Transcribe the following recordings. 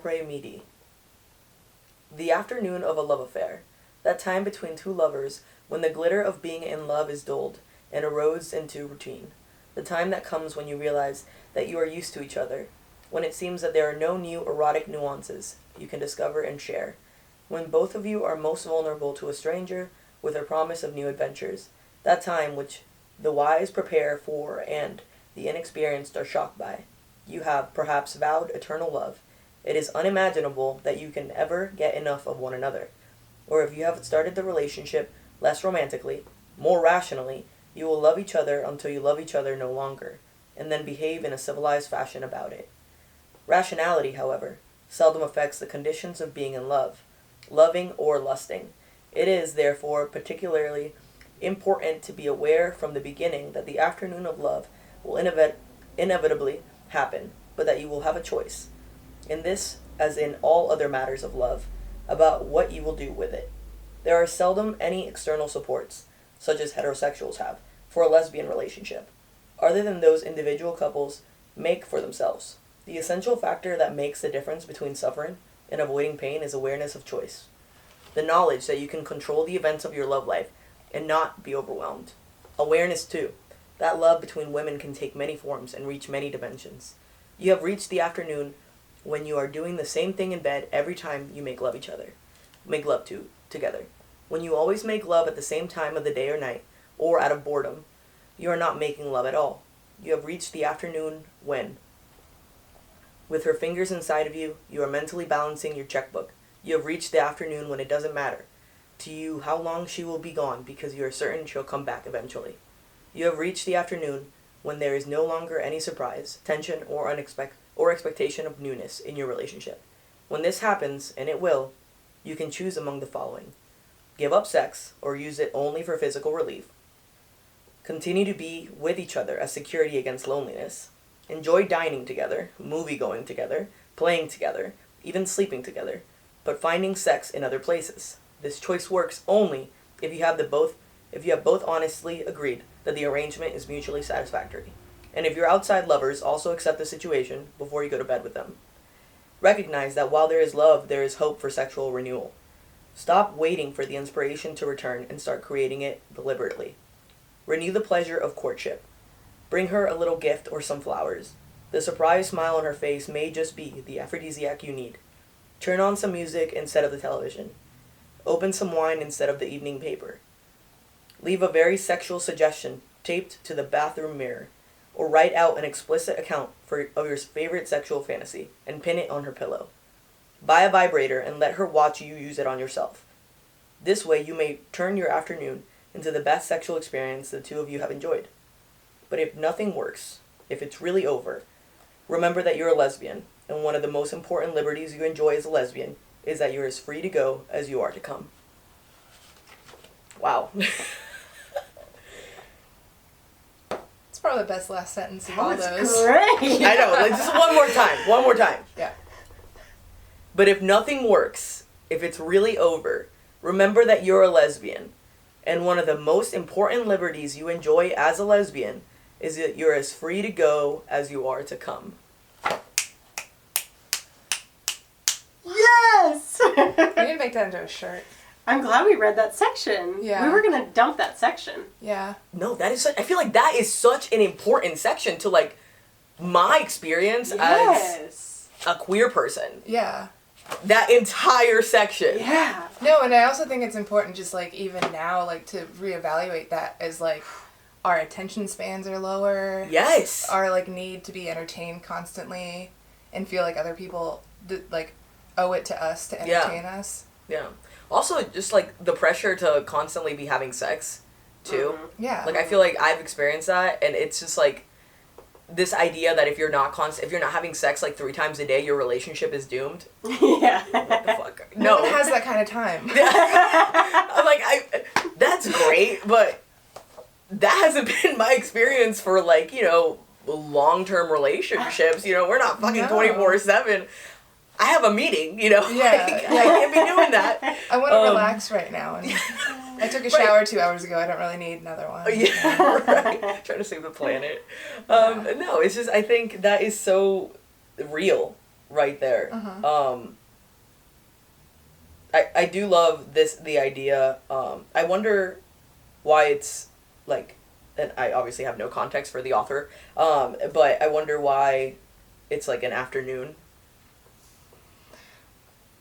Apres Midi. The afternoon of a love affair, that time between two lovers when the glitter of being in love is dulled and erodes into routine. The time that comes when you realize that you are used to each other, when it seems that there are no new erotic nuances you can discover and share, when both of you are most vulnerable to a stranger with a promise of new adventures, that time which the wise prepare for and the inexperienced are shocked by. You have perhaps vowed eternal love. It is unimaginable that you can ever get enough of one another. Or if you have started the relationship less romantically, more rationally, you will love each other until you love each other no longer, and then behave in a civilized fashion about it. Rationality, however, seldom affects the conditions of being in love, loving or lusting. It is, therefore, particularly important to be aware from the beginning that the afternoon of love will inevitably happen, but that you will have a choice, in this as in all other matters of love, about what you will do with it. There are seldom any external supports, such as heterosexuals have, for a lesbian relationship, other than those individual couples make for themselves. The essential factor that makes the difference between suffering and avoiding pain is awareness of choice. The knowledge that you can control the events of your love life and not be overwhelmed. Awareness, too, that love between women can take many forms and reach many dimensions. You have reached the afternoon when you are doing the same thing in bed every time you make love together. When you always make love at the same time of the day or night, or out of boredom, you are not making love at all. You have reached the afternoon when, with her fingers inside of you, you are mentally balancing your checkbook. You have reached the afternoon when it doesn't matter to you how long she will be gone because you are certain she'll come back eventually. You have reached the afternoon when there is no longer any surprise, tension, or expectation of newness in your relationship. When this happens, and it will, you can choose among the following. Give up sex, or use it only for physical relief. Continue to be with each other as security against loneliness. Enjoy dining together, movie-going together, playing together, even sleeping together, but finding sex in other places. This choice works only if you have both honestly agreed that the arrangement is mutually satisfactory, and if your outside lovers also accept the situation before you go to bed with them. Recognize that while there is love, there is hope for sexual renewal. Stop waiting for the inspiration to return and start creating it deliberately. Renew the pleasure of courtship. Bring her a little gift or some flowers. The surprised smile on her face may just be the aphrodisiac you need. Turn on some music instead of the television. Open some wine instead of the evening paper. Leave a very sexual suggestion taped to the bathroom mirror, or write out an explicit account of your favorite sexual fantasy and pin it on her pillow. Buy a vibrator and let her watch you use it on yourself. This way you may turn your afternoon into the best sexual experience the two of you have enjoyed. But if nothing works, if it's really over, remember that you're a lesbian, and one of the most important liberties you enjoy as a lesbian is that you're as free to go as you are to come. Wow. It's probably the best last sentence of That all was those. great. I know, like, just one more time. Yeah. But if nothing works, if it's really over, remember that you're a lesbian, and one of the most important liberties you enjoy as a lesbian is that you're as free to go as you are to come. Yes! We need to make that into a shirt. I'm glad we read that section. Yeah. We were going to dump that section. Yeah. No, I feel like that is such an important section to, like, my experience Yes. as a queer person. Yeah. That entire section. Yeah. No, and I also think it's important just, like, even now, like, to reevaluate that as, like, our attention spans are lower. Yes. Our, like, need to be entertained constantly and feel like other people, like, owe it to us to entertain us. Yeah. Also, just, like, the pressure to constantly be having sex, too. Mm-hmm. Yeah. Like, I feel like I've experienced that, and it's just, like, this idea that if you're not having sex, like, 3 times a day, your relationship is doomed. Yeah. What the fuck? No one has that kind of time. I'm like, that's great, but that hasn't been my experience for, like, you know, long-term relationships. You know, we're not fucking 24/7. I have a meeting, you know? Yeah, Like, yeah. I can't be doing that. I want to relax right now. And I took a shower 2 hours ago. I don't really need another one. Yeah, right. Trying to save the planet. No, it's just, I think that is so real right there. Uh-huh. I do love the idea. I wonder why it's like, and I obviously have no context for the author, but I wonder why it's like an afternoon.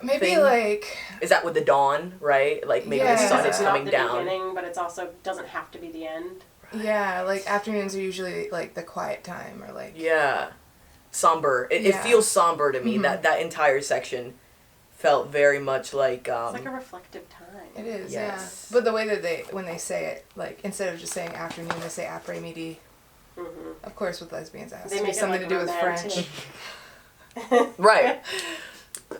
Maybe thing. like Is that with the dawn, right? Like maybe the Yeah. sun It's is not coming the down. beginning, but it's also doesn't have to be the end. yeah, like afternoons are usually like the quiet time or like Yeah. Somber. It Yeah. feels somber to me. Mhm. That entire section felt very much like It's like a reflective time. it is, Yes. yeah. But the way that when they say it, like instead of just saying afternoon, they say Apres Midi. Mm-hmm. Of course, with lesbians, it has They to be make it something like to do with romantic. French. right.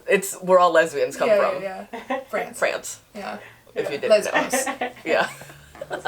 It's where all lesbians come yeah, from. yeah, yeah. France. France. Yeah. If you didn't Lesbos. know. Yeah. That's